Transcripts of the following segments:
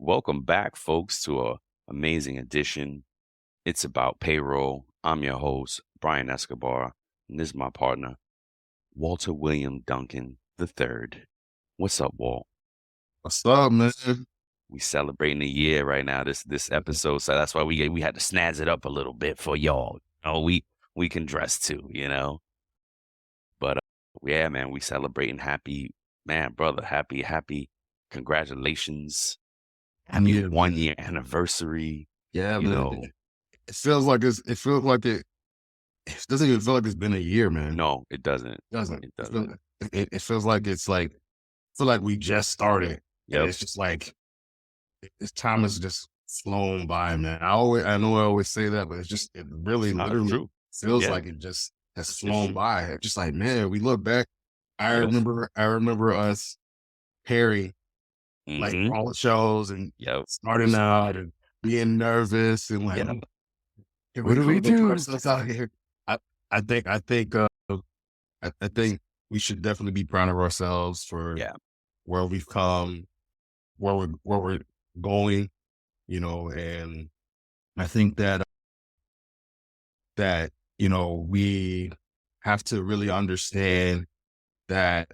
Welcome back, folks, to a amazing edition. It's about payroll. I'm your host, Brian Escobar, and this is my partner, Walter William Duncan III. What's up, Walt? What's up, man? We celebrating a year right now. This episode, so that's why we had to snazz it up a little bit for y'all. Oh, we can dress too, But yeah, man, we celebrating happy, man, brother, happy, congratulations, happy Yeah, 1 year anniversary. yeah, You man. know, It feels like it feels like it doesn't even feel like it's been a year, man. no, it doesn't. It doesn't. It doesn't. It feels like feel like we just started, and Yep. it's just like this time has just flown by, man. I know I always say that, but it really It's literally true. feels Yeah, like it just has it's flown true. by. It's just like, man, we look back. Yep. I remember us, Harry, like Mhm. all the shows and Yep. starting out and being nervous and like, Yep. here What we do go, we the do? process out here. I, I think we should definitely be proud of ourselves for Yeah. where we've come, where we're going, and I think that we have to really understand that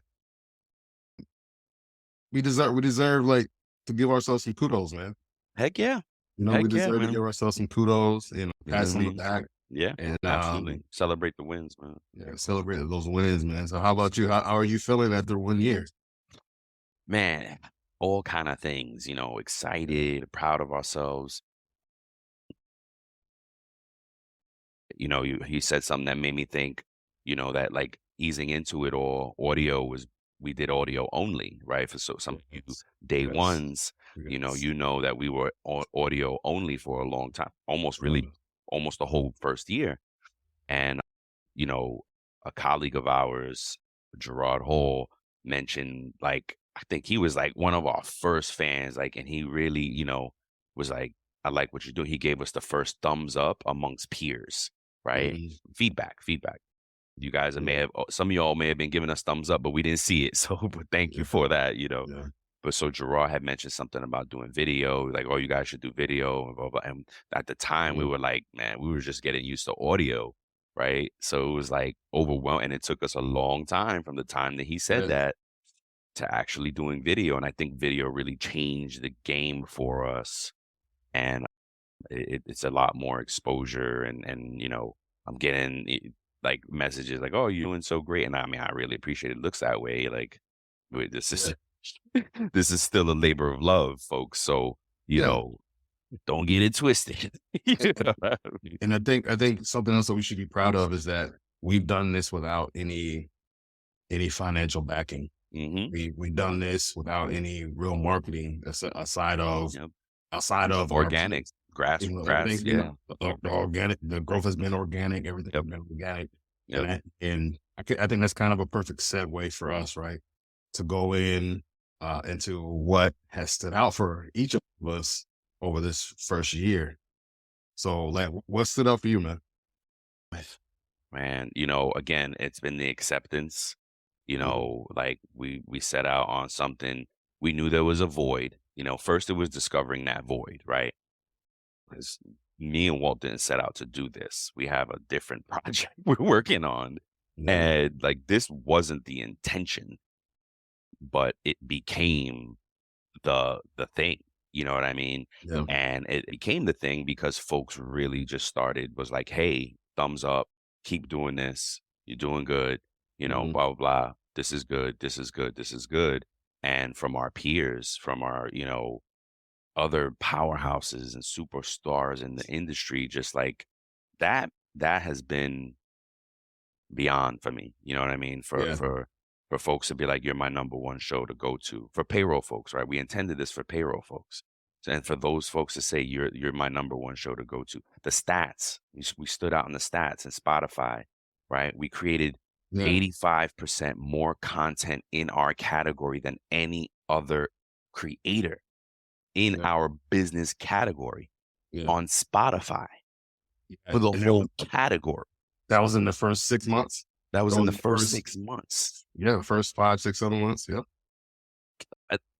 we deserve like to give ourselves some kudos, man. Heck yeah. We Heck yeah, deserve to man. give ourselves some kudos and pat on the Mhm. back Yeah, and absolutely. Celebrate the wins, man. yeah, celebrate those wins, man. So how about you? How are you feeling after 1 year? Man, all kind of things, excited, proud of ourselves. He said something that made me think, that like easing into it all, we did audio only, right? For so some of you Yes. day Yes. ones, Yes. that we were audio only for a long time, Mm. almost the whole first year. And, you know, a colleague of ours, Gerard Hall, mentioned like, I think he was like one of our first fans, like, and he really, was like, I like what you're doing. He gave us the first thumbs up amongst peers, right? Mhm. Feedback. You guys may Yeah. have, some of y'all may have been giving us thumbs up, but we didn't see it. So, but thank you Yeah. for that. Yeah. But so Gerard had mentioned something about doing video, like, oh, you guys should do video, and blah, blah. And at the time, we Mhm. were like, man, we were just getting used to audio, right? So it was like overwhelming, and it took us a long time from the time that he said Yeah. that to actually doing video. And I think video really changed the game for us, and it's a lot more exposure, and I'm getting like messages like, oh, you're doing so great, and I mean, I really appreciate it. Looks that way, like, wait, this Yeah. is this is still a labor of love, folks. So, you Yeah. know, don't get it twisted. You know what I mean? And I think something else that we should be proud of is that we've done this without any financial backing. Mhm. We've done this without any real marketing Yep. outside of our Organic, teams. grass, Everything, yeah. the organic, the growth has been organic. Everything has Yep, been organic, and yep. I think that's kind of a perfect segue for us, right, to go into what has stood out for each of us over this first year. So, like, what stood out for you, man? Man, again, it's been the acceptance, Mhm. like we set out on something. We knew there was a void. First it was discovering that void, right? Because me and Walt didn't set out to do this. We have a different project we're working on. Yeah, And like this wasn't the intention, but it became the thing. You know what I mean? yeah, And it became the thing because folks really just started was like, hey, thumbs up, keep doing this. You're doing good, mhm, blah blah blah. This is good, this is good, this is good. And from our peers, from our, other powerhouses and superstars in the industry, just like that has been beyond for me. You know what I mean? For yeah, for folks to be like, you're my number one show to go to. For payroll folks, right? We intended this for payroll folks. And for those folks to say you're my number one show to go to. The stats. We stood out in the stats and Spotify, right? We created yeah, 85% more content in our category than any other creator in yeah, our business category yeah, on Spotify yeah, for the and whole category. that was in the first 6 months? That was That in was the in the first first 6 months. yeah, the first 5, 6, 7 months, yep.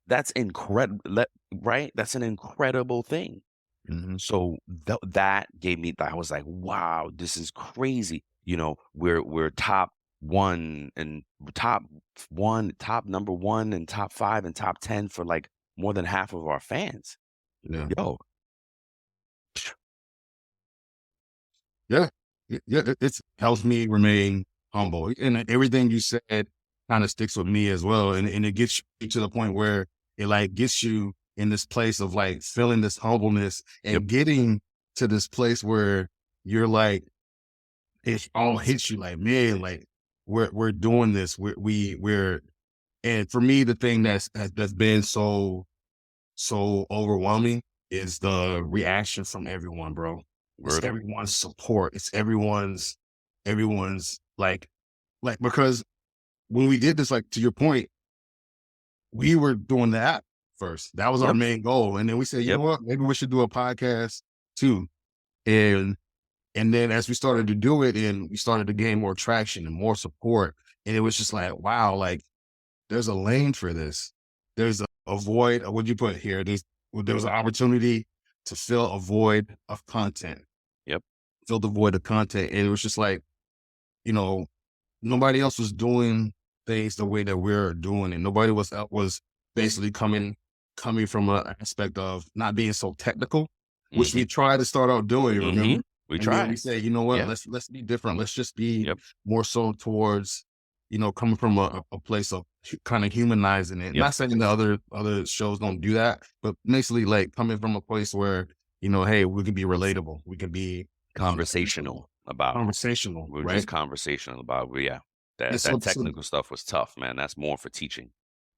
that's incredible, right? That's an incredible thing. Mhm. So that gave me, I was like, wow, this is crazy. We're top one and top one, top number one and top five and top 10 for like more than half of our fans. Yeah. Yo, Yeah. Yeah, it's helps me remain humble, and everything you said kinda sticks with me as well, and it gets you to the point where it, like, gets you in this place of, like, feeling this humbleness yep, and getting to this place where you're like, it all hits you like, "Man, like, we're doing this. We're" and for me, the thing that's been so overwhelming is the reaction from everyone, bro. It's word. everyone's support. It's everyone's like because when we did this, like to your point, we were doing the app first. That was our Yep, main goal. And then we said, you know yep, what, maybe we should do a podcast too. And and then as we started to do it and we started to gain more traction and more support, and it was just like, wow, like there's a lane for this. There's a void. What'd you put here? There was an opportunity to fill a void of content, yep, fill the void of content. And it was just like, you know, nobody else was doing things the way that we're doing it. Nobody was basically coming from an aspect of not being so technical, which mm-hmm, we tried to start out doing, mm-hmm. remember? We And then we tried. say, you know what, Yeah, let's be different. Let's just be yep, more so towards, coming from a place of kind of humanizing it. yep. Not saying that other shows don't do that, but basically like coming from a place where, hey, we can be relatable. We can be Conversational about it. conversational, We're just right? conversational about it. But yeah, And that so technical stuff was tough, man. That's more for teaching.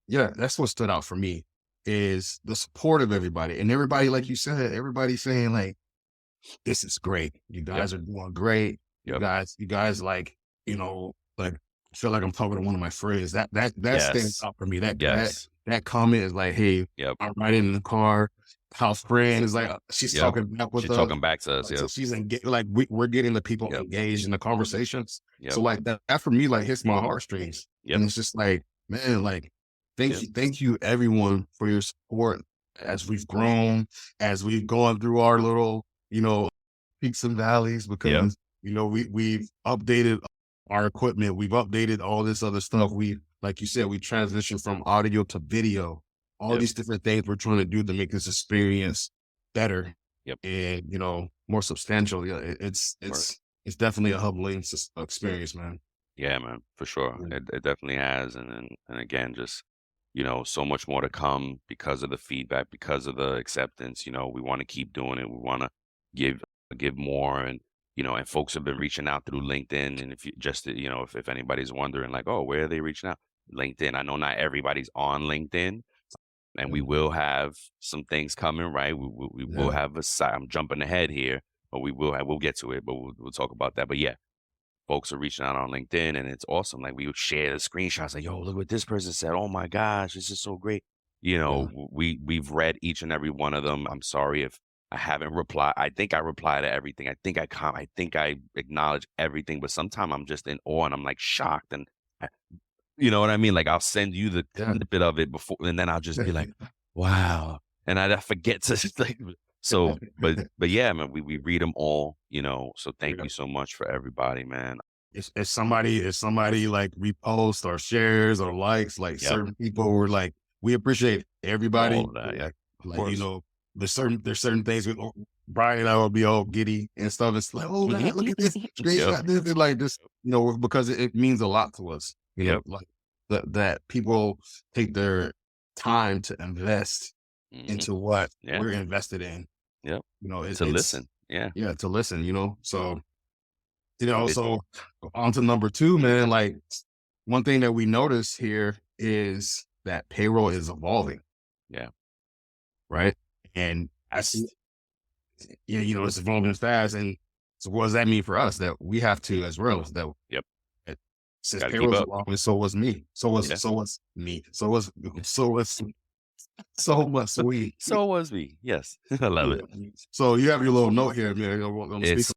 yeah, that's what stood out for me is the support of everybody. And everybody, like you said, everybody saying like, this is great. You Yep, guys are doing great. yep. You guys like, like I feel like I'm talking to one of my friends. That stands Yes, out for me. yes, That comment is like, hey, yep, I'm riding in the car. House friend is like, she's yep. talking back with She's us. talking back to us. Like, so Yep, she's engaged, like we're getting the people yep, engaged in the conversations. So yep, like that for me, like hits my heartstrings. yep, And it's just like, man, like yep, thank you everyone for your support as we've grown, as we've gone through our little, peaks and valleys yep, because, we've updated our equipment. We've updated all this other stuff. We, like you said, we transitioned from audio to video, all yep, these different things we're trying to do to make this experience better yep. and, more substantial. Yeah, Word. it's definitely a humbling experience, man. Yeah, man, for sure. Yeah. It definitely has, and again, just so much more to come because of the feedback, because of the acceptance. We want to keep doing it. We want to give give more, and folks have been reaching out through LinkedIn. And if you just if anybody's wondering, like, oh, where are they reaching out? LinkedIn. I know not everybody's on LinkedIn, and we will have some things coming, right? We will Yeah. have a site. I'm jumping ahead here, but we'll get to it, but we'll talk about that. But yeah, folks are reaching out on LinkedIn, and it's awesome. Like we would share the screenshots, like, "Yo, look what this person said. Oh my gosh, this is so great." Yeah. We've read each and every one of them. I'm sorry if I haven't replied. I think I reply to everything. I think I think I acknowledge everything, but sometimes I'm just in awe and I'm like shocked, and I, you know what I mean? Like I'll send you the Yeah. snippet of it before, and then I'll just be like, "Wow," and I forget to like. So, but yeah, man, we read them all. So thank Yeah. you so much for everybody, man. If somebody like reposts or shares or likes, like Yep. certain people were like, we appreciate All everybody. of that, yeah. Of Like, course. there's certain things with Brian and I will be all giddy and stuff. It's like, oh man, look at this Yep, screenshot, this and like this, because it means a lot to us, yep. like that people take their time to invest Mhm. into what Yeah, we're invested in. yep. To It's listen. Yeah. yeah, to listen, so It so on to number two, man. Like one thing that we notice here is that payroll is evolving, yeah. right? And I see, yeah, it's evolving fast. And so what does that mean for us? That we have to as well, Yep. that since Gotta keep payroll is up. evolving, so was me. Yeah. So was me. So was we. So was me. Yes. I love Yeah. it. So you have your little note here, man. I'm speaking. It's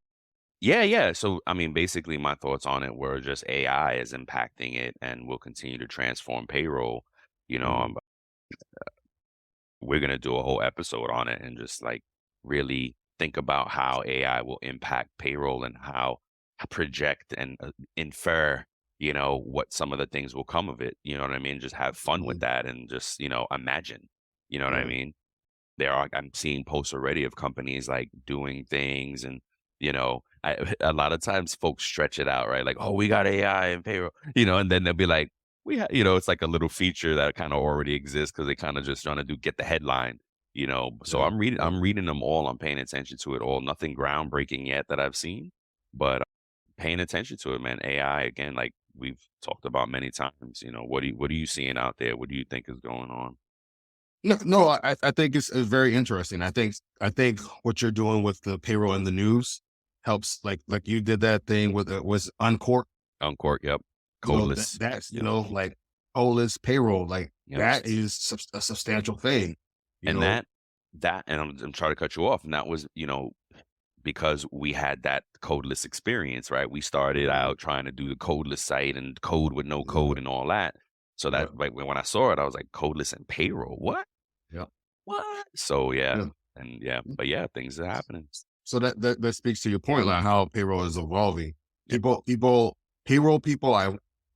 yeah, yeah. So I mean, basically my thoughts on it were just AI is impacting it and will continue to transform payroll. You know, Mhm. um, we're gonna do a whole episode on it and just like really think about how AI will impact payroll and how project and infer, what some of the things will come of it. You know what I mean? Just have fun with Mhm. that and just, imagine. You know what I Right. mean? I'm seeing posts already of companies like doing things and a lot of times folks stretch it out, right? Like, oh, we got AI and payroll, and then they'll be like, it's like a little feature that kind of already exists because they kind of just trying to get the headline, So Yeah. Yeah. I'm reading them all. I'm paying attention to it all. Nothing groundbreaking yet that I've seen, but paying attention to it, man. AI again, like we've talked about many times. What are you seeing out there? What do you think is going on? No, no, I think it's very interesting. I think what you're doing with the payroll and the news helps. Like you did that thing with was Uncork. Uncork, yep. Codeless, That's yep, like Ola's payroll. Like yep. that is a substantial thing. You And know. and I'm trying to cut you off, and that was, because we had that codeless experience, right? We started Mhm. out trying to do the codeless site and code with no Yeah. code and all that. So Yeah. that like when I saw it, I was like, codeless and payroll, what? Yeah. What? So yeah, Yeah. and yeah, but yeah, things are happening. So that speaks to your point, like how payroll is evolving. Yep. Payroll people.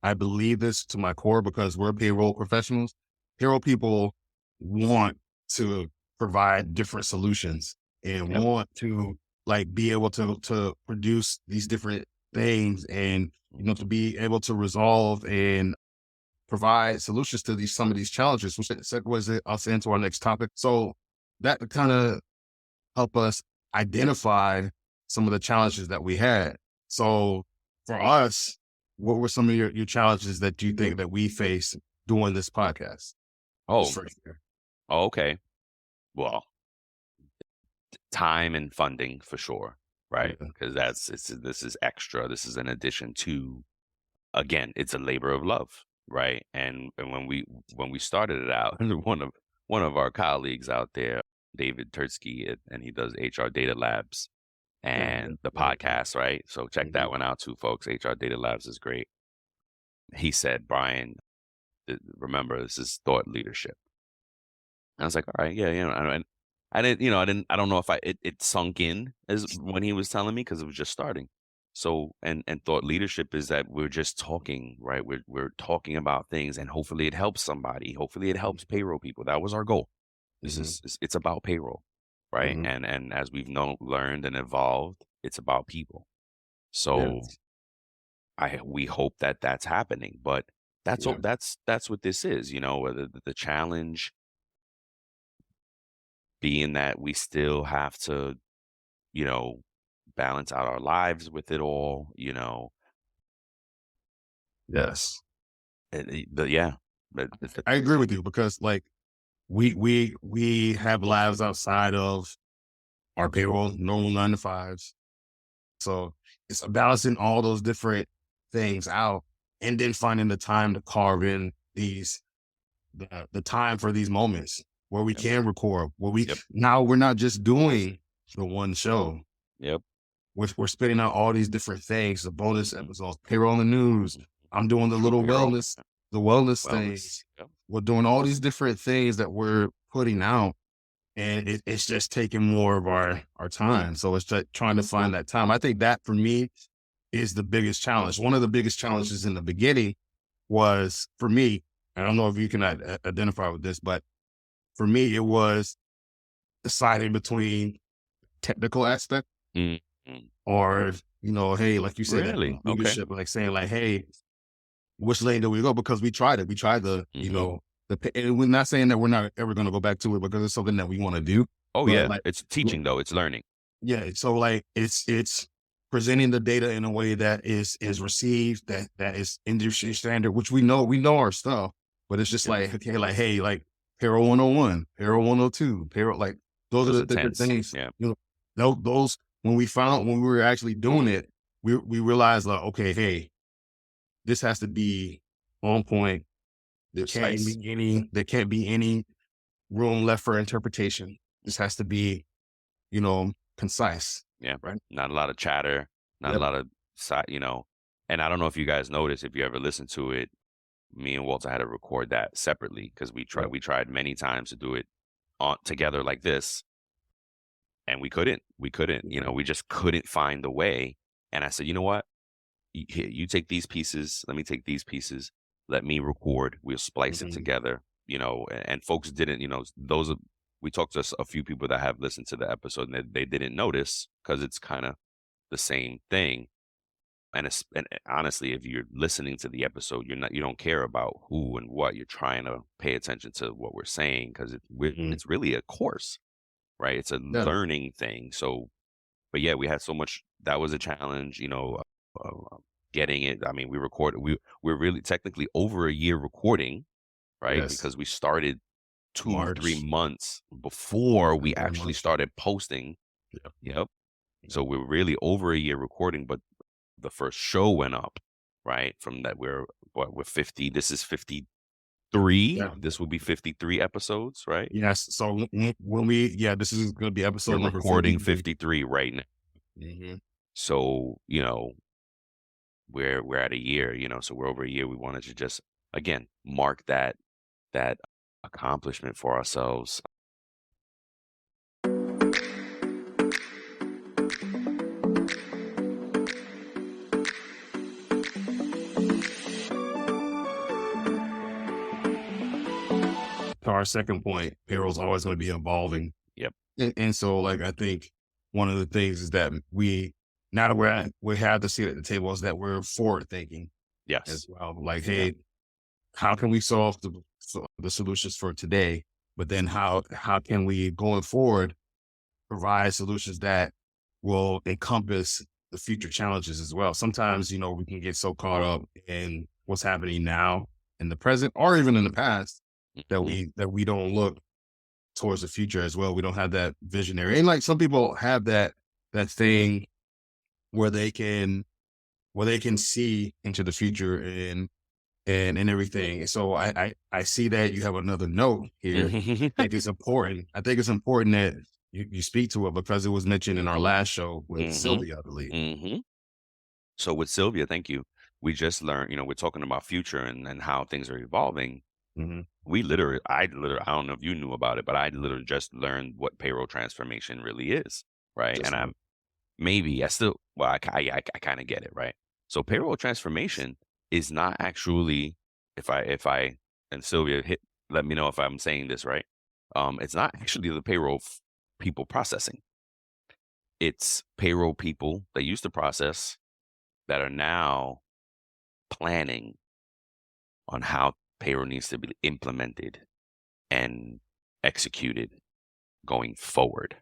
I believe this to my core because we're payroll professionals. Payroll people want to provide different solutions and Yep. want to like be able to produce these different things and to be able to resolve and provide solutions to these some of these challenges, which segues us into our next topic. So that kind of help us identify some of the challenges that we had. So for us, what were some of your challenges that you think that we face doing this podcast this Oh, first year? okay. Well, time and funding for sure, right? Yeah. Because this is extra. This is an addition to, again, it's a labor of love, right? And when we started it out, one of our colleagues out there, David Turtsky, and he does HR Data Labs Yeah. Yeah. and the Yeah. podcast, right? So check Mhm. that one out too, folks. HR Data Labs is great. He said, Brian, remember, this is thought leadership. And I was like, all right, yeah, and I don't know if it sunk in as when he was telling me because it was just starting. So, and thought leadership is that we're just talking, right? We're talking about things, and hopefully it helps somebody. Hopefully it helps payroll people. That was our goal. Mhm. It's about payroll, right? Mhm. And as we've learned and evolved, it's about people. So Yes. we hope that that's happening, but Yeah. that's what this is, the challenge being that we still have to, you know, balance out our lives with it all, Yes. but yeah, but I agree with you because like we have lives outside of our payroll, normal 9 to 5s. So it's balancing all those different things out and then finding the time to carve in the time for these moments where we yep, can record, where yep, we're not just doing the one show. yep, We're spitting out all these different things, the bonus mhm, episodes, payroll and news. mhm. I'm doing the True little payroll, yeah, the wellness wellness, things. yep, We're doing all these different things that we're putting out and it's just taking more of our time. So it's just trying to find that time. I think that for me is the biggest challenge. One of the biggest challenges in the beginning was for me. I don't know if you can identify with this, but for me, it was deciding between technical aspect mm, mm. or hey, like you said, that Really? Okay. leadership, like saying like, hey, which lane do we go? Because we tried it. We tried Hmm. and we're not saying that we're not ever going to go back to it because it's something that we want to do. Oh But yeah, like, it's teaching though, it's learning. yeah, so like it's presenting the data in a way that is received that is industry standard, which we know our stuff, but it's just Yep, like okay, like hey, like Payroll 101, Payroll 102, Payroll like those are those the are different tense. things. Yeah, Those when we were actually doing it, we realized like okay, hey, this has to be on point. precise. There can't be any room left for interpretation. This has to be concise, Yeah, right? not a lot of chatter, not a Yep. lot of side, and I don't know if you guys noticed, if you ever listened to it, me and Walter had to record that separately because we tried many times to do it on together like this, and we couldn't, we just couldn't find the way. And I said, you know what? Here, you take these pieces, let me take these pieces, let me record, we'll splice it Mhm. together, and folks didn't, we talked to a few people that have listened to the episode, and they didn't notice because it's kind of the same thing. And honestly, if you're listening to the episode, you don't care about who and what. You're trying to pay attention to what we're saying because Mhm. it's really a course, right? It's a Yeah. learning thing. So, but yeah, we had so much. That was a challenge, getting it. I mean, we're really technically over a year recording, right? Yes. Because we started 2-3 March. months before we February, actually March. started posting. Yep. Yep. Yep. So we're really over a year recording, but the first show went up, right? From that, we're 50. This is 53. Yeah. This will be 53 episodes, right? Yes. So this is going to be We're episode number recording 53. 53 right now. Hmm. So, we're at a year, so we're over a year. We wanted to just again mark that accomplishment for ourselves. To our second point, payroll's always going to be evolving. Yep. And so, like, I think one of the things is that now that we have the seat at the table, is that we're forward thinking as Yes. well. Like, Yeah. hey, how can we solve the solutions for today? But then how can we going forward provide solutions that will encompass the future challenges as well? Sometimes, we can get so caught up in what's happening now in the present or even in the past that Mhm. we don't look towards the future as well. We don't have that visionary. And like some people have that thing where they can see into the future and everything. So I see that you have another note here. I think it's important that you speak to it because it was mentioned in our last show with Mhm. Sylvia, I believe. Mhm. So with Sylvia, thank you. We just learned, we're talking about future and how things are evolving. Hmm. I don't know if you knew about it, but I literally just learned what payroll transformation really is, right? Just And now. I'm maybe I still, well, I kind of get it, right? So payroll transformation is not actually, if I, and Sylvia let me know if I'm saying this right. It's not actually the payroll people processing. It's payroll people that used to process that are now planning on how payroll needs to be implemented and executed going forward.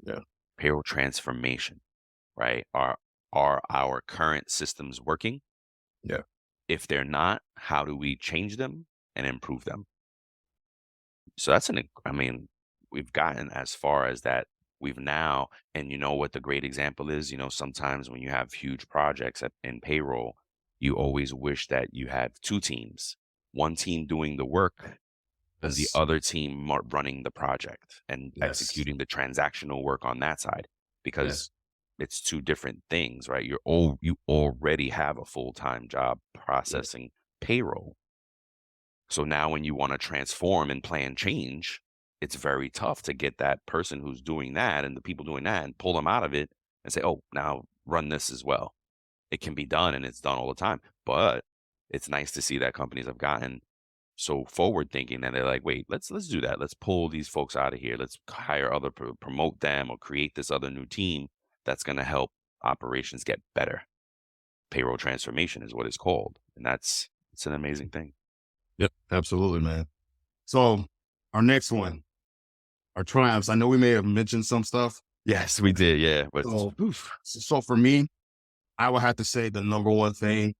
Yeah. Payroll transformation, right? Are our current systems working? Yeah. If they're not, how do we change them and improve them? So I mean, we've gotten as far as that. We've now, and you know what the great example is? Sometimes when you have huge projects in payroll, you always wish that you had two teams, one team doing the work and the Yes. other team running the project and Yes. executing the transactional work on that side, because Yes. it's two different things, right? You already have a full-time job Yeah. processing payroll. So now when you want to transform and plan change, it's very tough to get that person who's doing that and the people doing that and pull them out of it and say, "Oh, now run this as well." It can be done and it's done all the time. But it's nice to see that companies have gotten so forward thinking that they're like, "Wait, let's do that. Let's pull these folks out of here. Let's hire other promote them or create this other new team that's going to help operations get better." Payroll transformation is what it's called, and it's an amazing thing. Yep. Absolutely, man. So our next one, our triumphs. I know we may have mentioned some stuff. Yes, we did, yeah, but So, oof. so for me, I would have to say the number one thing.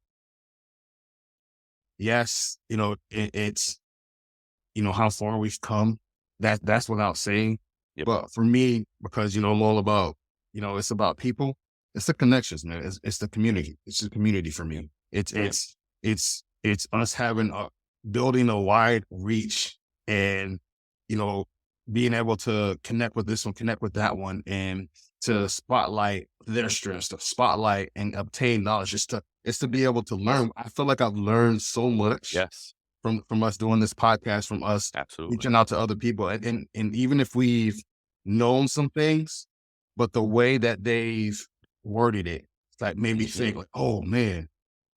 Yes, it's how far we've come. That's without saying. Yep, But for me, because I'm all about, it's about people. It's the connections, man. It's the community. It's the community for me. It's yep, it's it's us having building a wide reach and you know being able to connect with this one, connect with that one, and to spotlight their strengths, to spotlight and obtain knowledge. It's to be able to learn. I feel like I've learned so much yes, from us doing this podcast, from us Absolutely. reaching out to other people, and even if we've known some things, but the way that they've worded it, it's like made me think like, oh man,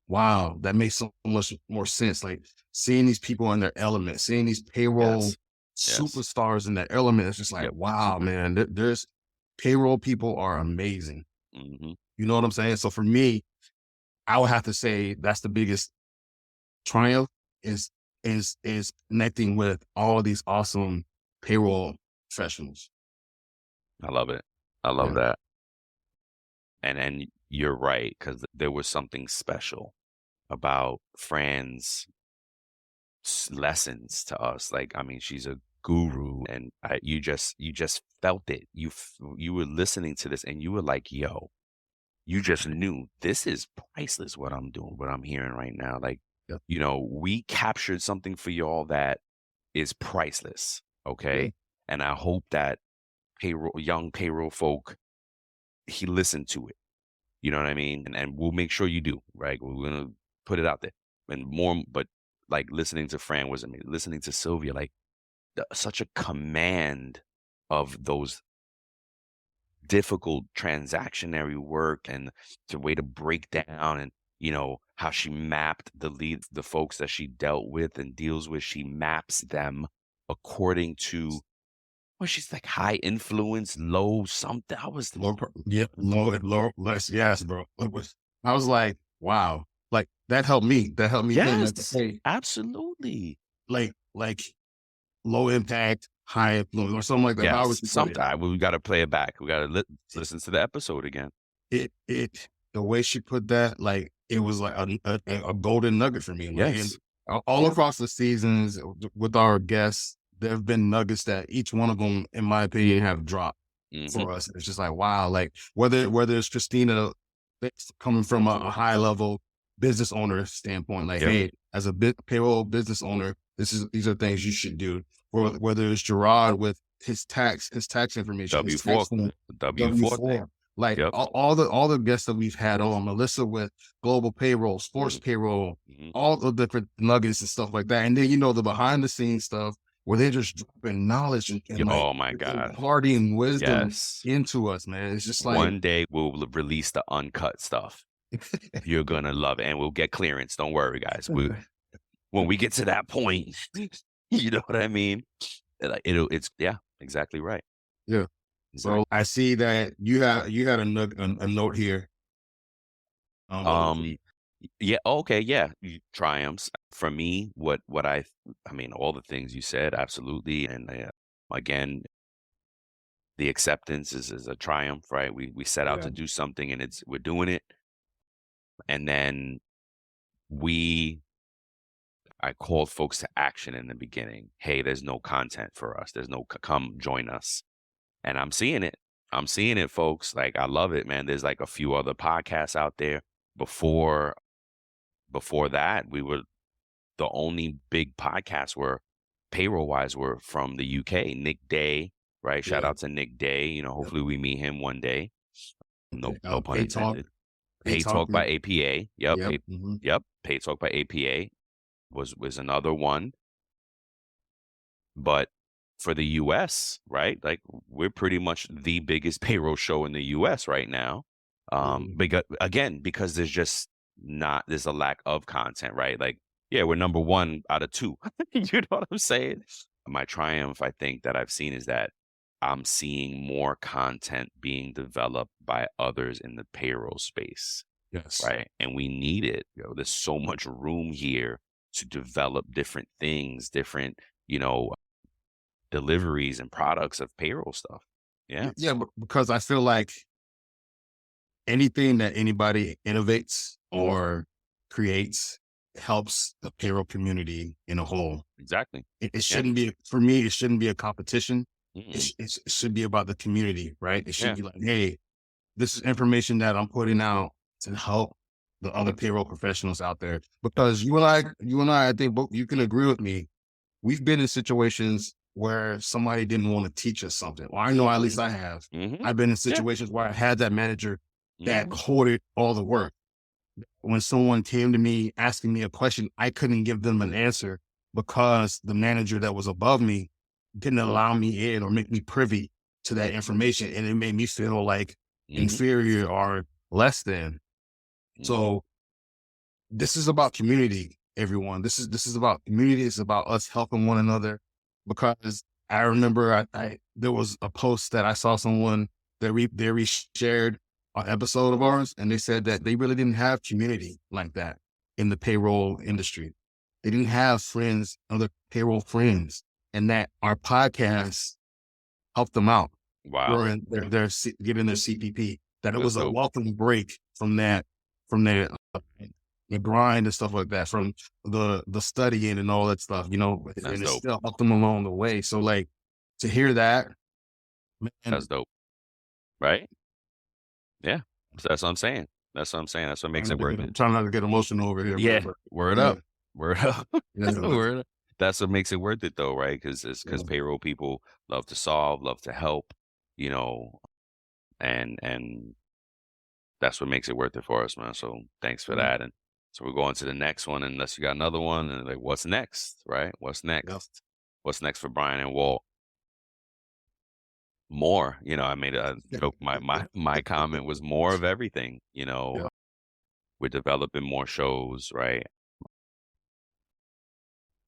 wow, that makes so much more sense. Like seeing these people in their element, seeing these payroll Yes. superstars in their element, it's just like, Yep. wow, man, there's payroll people are amazing. hmm You know what I'm saying? So for me, I would have to say that's the biggest triumph is connecting with all of these awesome payroll professionals. I love it. I love Yeah. that. And you're right, because there was something special about Fran's lessons to us. Like, I mean, she's a guru, and you just felt it. You were listening to this, and you were like, "Yo," you just knew this is priceless. What I'm doing, what I'm hearing right now, like, Yep. we captured something for y'all that is priceless. Okay, Yeah. and I hope that young payroll folk, he listened to it. You know what I mean? And we'll make sure you do, right? We're gonna put it out there. And more, but like listening to Fran was amazing. Listening to Sylvia, like such a command of those difficult transactionary work and the way to break down, and how she mapped the folks that she dealt with and deals with. She maps them according to, well, she's like high influence, low something. I was Yep. Low, less. Yes, bro. I was like, wow, like that helped me. That helped me think like, yes, hey, absolutely. like low impact, high influence, or something like that. How would Yes, you put it? sometime we gotta play it back. We gotta listen to the episode again. The way she put that, like it was like a golden nugget for me. Like, and Yes. all across the seasons with our guests, there have been nuggets that each one of them, in my opinion, have dropped Mhm. for us. It's just like, wow, like whether it's Christina that's coming from a high level business owner standpoint, like, Yep. hey, as a payroll business owner, these are things you should do. Or whether it's Gerard with his tax information, his W4. tax form, W4 thing. W4. Like Yep. all the guests that we've had on, Melissa with global payroll, sports payroll, Mhm. all the different nuggets and stuff like that. And then the behind the scenes stuff where they're just dropping knowledge and like Oh my God. imparting wisdom Yes. into us, man. It's just like One day we'll release the uncut stuff. You're gonna love it, and we'll get clearance. Don't worry, guys. When we get to that point, you know what I mean? Like it's yeah, exactly right. yeah. So I see that you had a note here. Um, yeah, okay, yeah, triumphs for me. I mean, all the things you said, absolutely, and again, the acceptance is a triumph, right? We set out Yeah. to do something, and we're doing it, and then we I called folks to action in the beginning. Hey, there's no content for us. There's no come join us, and I'm seeing it. I'm seeing it, folks. Like I love it, man. There's like a few other podcasts out there before that, we were the only big podcasts were payroll wise were from the UK. Nick Day, right? Shout Yeah. out to Nick Day. Hopefully we meet him one day. No pun Pay Talk. intended. Pay Talk by APA. Yep. Yep. Mhm. Yep. Pay Talk by APA was another one. But for the US, right? Like we're pretty much the biggest payroll show in the US right now. Because there's a lack of content, right? Like, yeah, we're number one out of two. You know what I'm saying? My triumph, I think, that I've seen is that I'm seeing more content being developed by others in the payroll space, Yes. right? And we need it. There's so much room here to develop different things, different, deliveries and products of payroll stuff. Yeah. Yeah, because I feel like anything that anybody innovates or creates helps the payroll community in a whole. Exactly. It shouldn't be, for me, it shouldn't be a competition. Mm-mm. It should be about the community, right? It should Yeah. be like, hey, this is information that I'm putting out to help the other payroll professionals out there. Because you and I think both, you can agree with me. We've been in situations where somebody didn't want to teach us something. Or I know at least I have. Mhm. I've been in situations where I had that manager that Mhm. hoarded all the work. When someone came to me asking me a question, I couldn't give them an answer because the manager that was above me didn't allow me in or make me privy to that information. And it made me feel like Hmm. inferior or less than. Hmm. So this is about community, everyone. This is about community. It's about us helping one another. Because I remember I there was a post that I saw someone that they shared an episode of ours, and they said that they really didn't have community like that in the payroll industry. They didn't have friends, other payroll friends, and that our podcast helped them out. Wow, Growing getting their CPP. That it that's was a dope. welcome break from their the grind and stuff like that, from the studying and all that stuff, That's and it dope. still helped them along the way. So like to hear that, That's man, dope. Right? Yeah. So that's what I'm saying. That's what I'm saying. That's what makes it worth it. I'm trying not to get emotional over here, man. Yeah. But Word yeah, up. Word up. yeah, Word up. That's what makes it worth it though, right? Because it's because yeah, payroll people love to solve, love to help, you know, and that's what makes it worth it for us, man. So thanks for yeah, that. And so we're going to the next one, unless you got another one. And like, what's next, right? What's yeah, next? What's next for Brian and Walt? More, I made a joke. My comment was more of everything. yeah, We're developing more shows, right?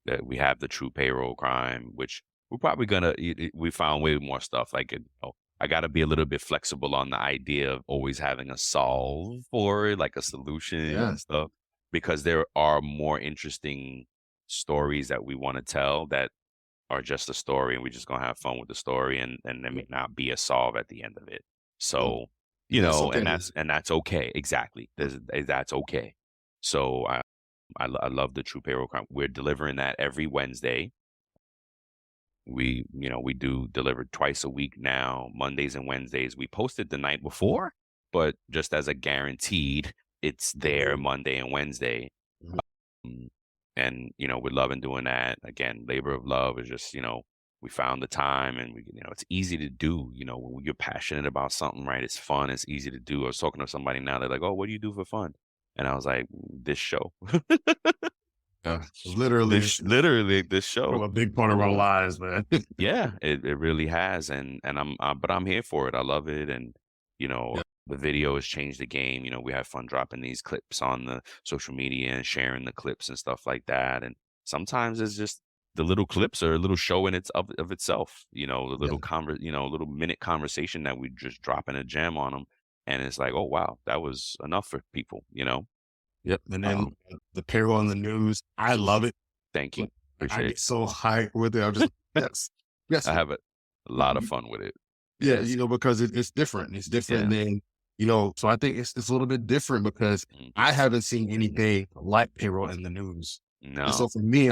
That we have the true payroll crime, which we're probably gonna. We found way more stuff. Like, I got to be a little bit flexible on the idea of always having a solve for it, like a solution yeah, and stuff, because there are more interesting stories that we want to tell that are just a story, and we're just gonna have fun with the story, and there may not be a solve at the end of it. yeah. So, And that's and okay. that's okay. Exactly. That's okay. So I love the True Payroll Crime. We're delivering that every Wednesday. We do deliver twice a week now, Mondays and Wednesdays. We posted the night before, but just as a guaranteed, it's there Monday and Wednesday. Mhm. Mm, And, we're loving doing that. Again, labor of love is just, we found the time, and it's easy to do, when you're passionate about something, right? It's fun. It's easy to do. I was talking to somebody now. They're like, oh, what do you do for fun? And I was like, this show, Yeah. Literally, literally this from show. a big part of our lives, man. Yeah, it really has. And but I'm here for it. I love it. And, you know, Yeah, the video has changed the game. We have fun dropping these clips on the social media and sharing the clips and stuff like that. And sometimes it's just the little clips are a little show in of itself, the yeah, little minute conversation that we just drop in a gem on them. And it's like, oh, wow, that was enough for people. yep. And then Um, the payroll on the news, I love it. Thank you. Like, I Appreciate get it. so hyped with it. I'm just yes, yes, I have a lot of fun with it. yeah. Yes. Because it's different. It's different Yeah. than So I think it's a little bit different because Mhm. I haven't seen anything like payroll in the news, and so No. for me,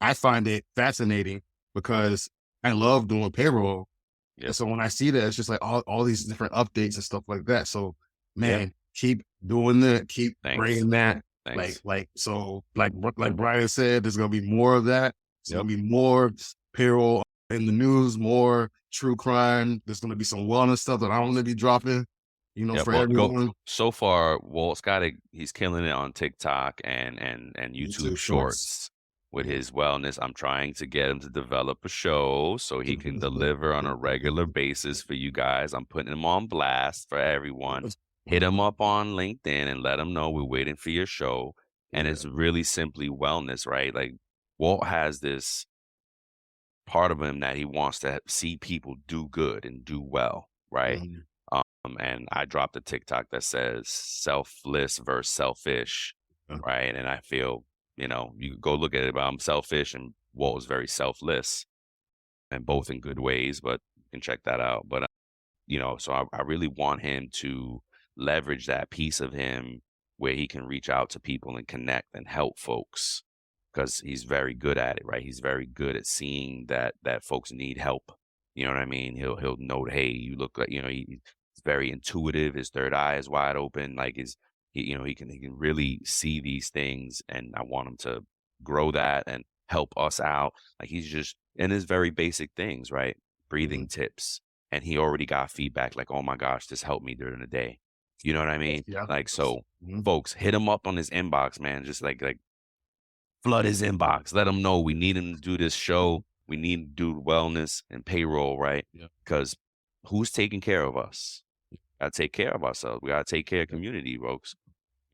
I find it fascinating because I love doing payroll, and Yep. so when I see that, it's just like all these different updates and stuff like that. So Yeah. man, keep doing that, keep Thanks. bringing that. Thanks. Like Brian said, there's gonna be more of that. There's Yep. gonna be more payroll in the news, more true crime. There's gonna be some wellness stuff that I'm gonna be dropping, Yeah. for Well, go everyone. so far, Walt's got it. He's killing it on TikTok and YouTube YouTube shorts. Shorts with Yeah. his wellness. I'm trying to get him to develop a show so he can deliver on a regular basis for you guys. I'm putting him on blast for everyone. Hit him up on LinkedIn and let him know we're waiting for your show. And Yeah. it's really simply wellness, right? Like, Walt has this part of him that he wants to see people do good and do well, right? Mhm. And I dropped a TikTok that says selfless versus selfish, Yeah. right? And I feel, you could go look at it, but I'm selfish and Walt is very selfless, and both in good ways, but you can check that out. But, so I really want him to leverage that piece of him where he can reach out to people and connect and help folks, because he's very good at it, right? He's very good at seeing that folks need help. You know what I mean? He'll note, hey, you look like, he's very intuitive. His third eye is wide open. Like he can really see these things, and I want him to grow that and help us out. Like he's just in his very basic things, right? Breathing Mhm. tips, and he already got feedback like, oh my gosh, this helped me during the day. You know what I mean? Yeah. Like, so Mhm. folks, hit him up on his inbox, man. Just like flood his inbox. Let him know we need him to do this show. We need to do wellness and payroll, right? Yeah. Because who's taking care of us? Gotta take care of ourselves. We gotta take care of community, folks.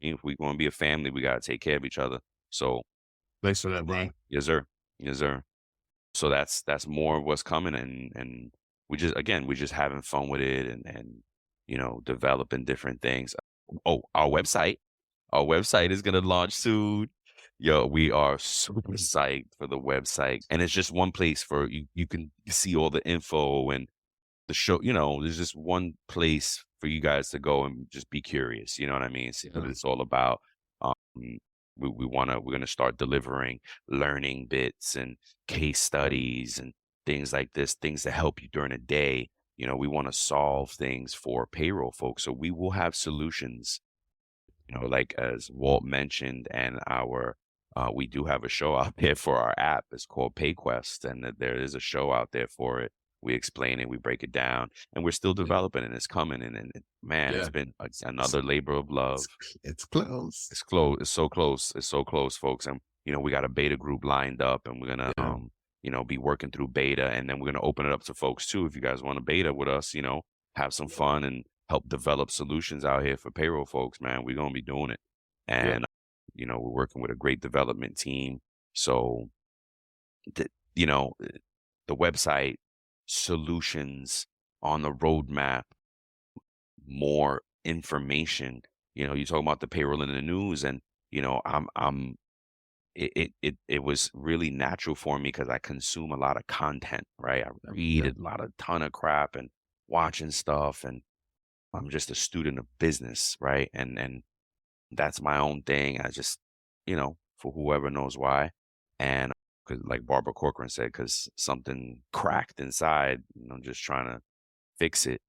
If we want to be a family, we gotta take care of each other. So, Thanks for that, Brian. yes, sir. Yes, sir. So that's more of what's coming, and we just having fun with it, and developing different things. Oh, our website is gonna launch soon. Yo, we are super psyched for the website, and it's just one place for you. You can see all the info and the show. There's just one place for you guys to go and just be curious. You know what I mean? See what Yeah. it's all about. Um, we're gonna start delivering learning bits and case studies and things like this, things to help you during a day. We want to solve things for payroll folks, so we will have solutions. Like as Walt mentioned, and we do have a show out there for our app. It's called PayQuest, and there is a show out there for it. We explain it, we break it down, and we're still developing, and it's coming. And man, Yeah. it's been It's, another labor of love. it's close. It's close. It's so close. It's so close, folks. And we got a beta group lined up, and we're gonna Yeah. be working through beta, and then we're gonna open it up to folks too. If you guys want to beta with us, have some fun and help develop solutions out here for payroll folks, man. We're gonna be doing it, Yeah. and we're working with a great development team. So, the, you know, the website, solutions on the roadmap, more information. You talk about the payroll in the news, and I'm it was really natural for me because I consume a lot of content, right? I read Yeah. a ton of crap and watching stuff, and I'm just a student of business, right? And that's my own thing. I just, for whoever knows why, and because like Barbara Corcoran said, because something cracked inside, just trying to fix it.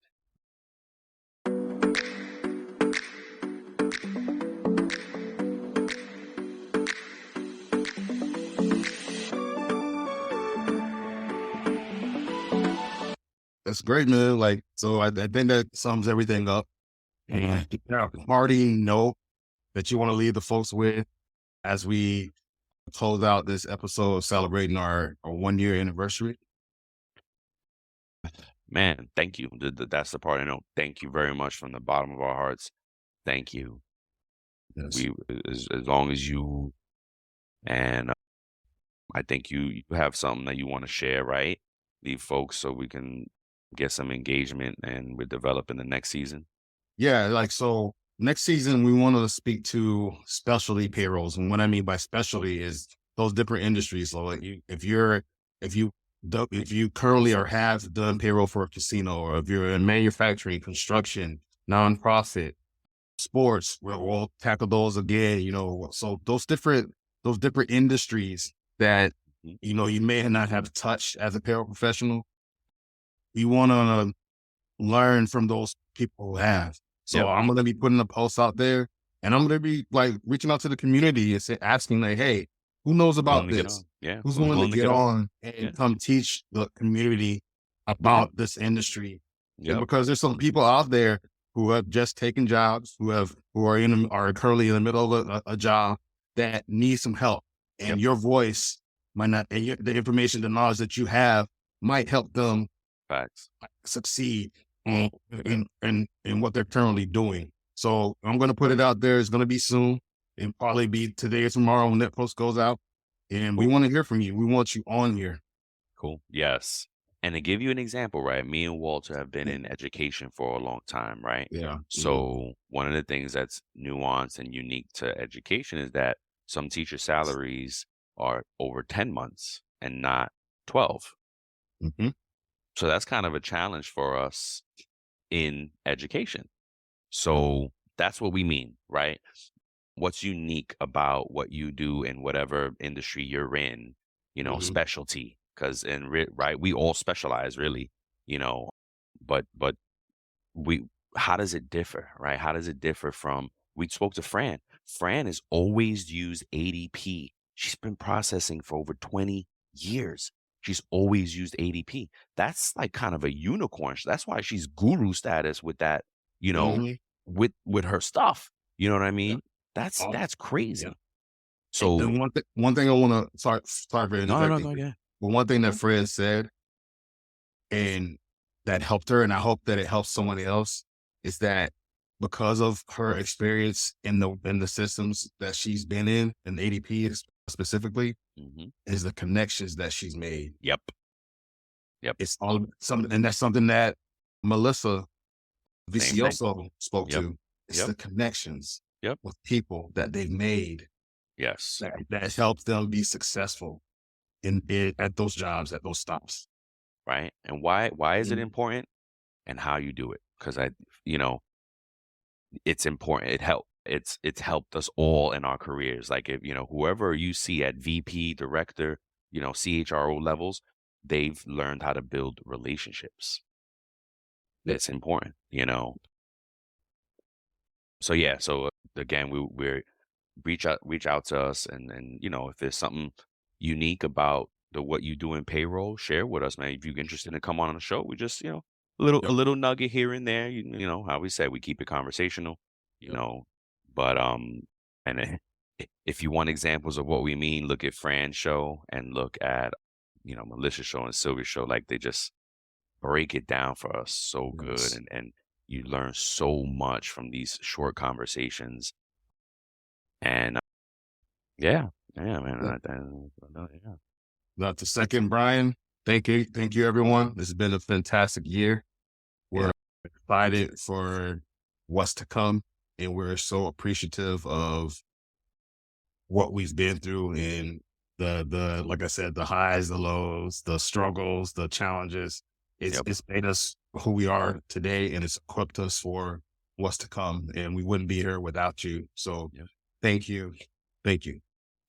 That's great, man. Like, so I think that sums everything up. And yeah, parting note that you want to leave the folks with as we close out this episode celebrating our 1 year anniversary. Man, thank you. That's the part I know. Thank you very much from the bottom of our hearts. Thank you. Yes. We as long as you and I think you have something that you want to share, right? Leave folks so we can get some engagement, and we're developing the next season. Yeah, like so next season we wanted to speak to specialty payrolls. And what I mean by specialty is those different industries. So like if you currently or have done payroll for a casino, or if you're in manufacturing, construction, nonprofit, sports, we'll tackle those again, so those different industries that Mhm. you may not have touched as a payroll professional. You want to learn from those people who have. So Yep. I'm going to be putting a post out there, and I'm going to be like reaching out to the community and asking like, hey, who knows about Willing to get this? on. Yeah. Who's Who's willing to willing to get get on? on Yeah. and come teach the community about this industry? Yep. Because there's some people out there who have just taken jobs, who are currently in the middle of a job that need some help, and Yep. your voice might not, and the information, the knowledge that you have might help them Facts. succeed in what they're currently doing. So I'm going to put it out there. It's going to be soon. It'll probably be today or tomorrow when that post goes out. And we want to hear from you. We want you on here. Cool. Yes. And to give you an example, right? Me and Walter have been in education for a long time, right? Yeah. So one of the things that's nuanced and unique to education is that some teacher salaries are over 10 months and not 12. Mhm. So that's kind of a challenge for us in education. So that's what we mean, right? What's unique about what you do in whatever industry you're in, Mhm. specialty, because right, we all specialize really, but we how does it differ, right? How does it differ from we spoke to Fran. Fran has always used ADP. She's been processing for over 20 years. She's always used ADP. That's like kind of a unicorn. That's why she's guru status with that, you know, Mhm. with her stuff. You know what I Yeah. mean? That's Oh, crazy. yeah. So And one thing I want to sorry for no, no, no, interjecting, go again. but one thing that Fred said and that helped her, and I hope that it helps someone else, is that because of her experience in the systems that she's been in ADP specifically, Hmm. is the connections that she's made. Yep. Yep. It's all something, and that's something that Melissa Same thing. Vicioso spoke Yep. to. It's Yep. the connections Yep. with people that they've made Yes. that helps them be successful at those jobs, at those stops. Right. And why is it Mhm. important? And how you do it? Because you know, it's important. It's helped us all in our careers. Like if whoever you see at VP, director, CHRO levels, they've learned how to build relationships. Yeah. It's important. So yeah. So again, we're reach out to us, and if there's something unique about the what you do in payroll, share with us, man. If you're interested in come on the show, we just a little Yep. a little nugget here and there. You know how we say we keep it conversational. You Yep. know, but and then, if you want examples of what we mean, look at Fran's show and look at Melicia's show and Sylvia's show. Like they just break it down for us so good, Yes. and you learn so much from these short conversations. And yeah. Yeah, man, Yeah. yeah. Not to second Brian. Thank you. Thank you, everyone. This has been a fantastic year. We're Yeah, excited for what's to come, and we're so appreciative of what we've been through and the like I said, the highs, the lows, the struggles, the challenges. yep, It's made us who we are today, and it's equipped us for what's to come. And we wouldn't be here without you. So yep. thank you. Thank you.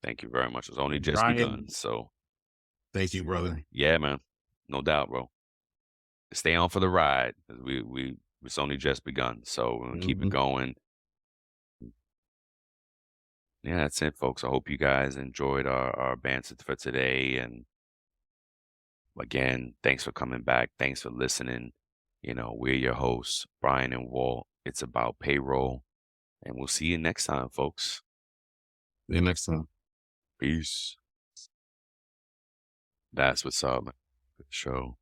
Thank you very much. It's only just begun, Brian, so thank you, brother. yeah, man, no doubt, bro. Stay on for the ride 'cause we it's only just begun, so we're gonna keep it Mhm. going. Yeah, that's it, folks. I hope you guys enjoyed our banter for today, and again, thanks for coming back. Thanks for listening. We're your hosts, Brian and Walt. It's about payroll, and we'll see you next time, folks. See you next time. Peace. That's what's up. Good show.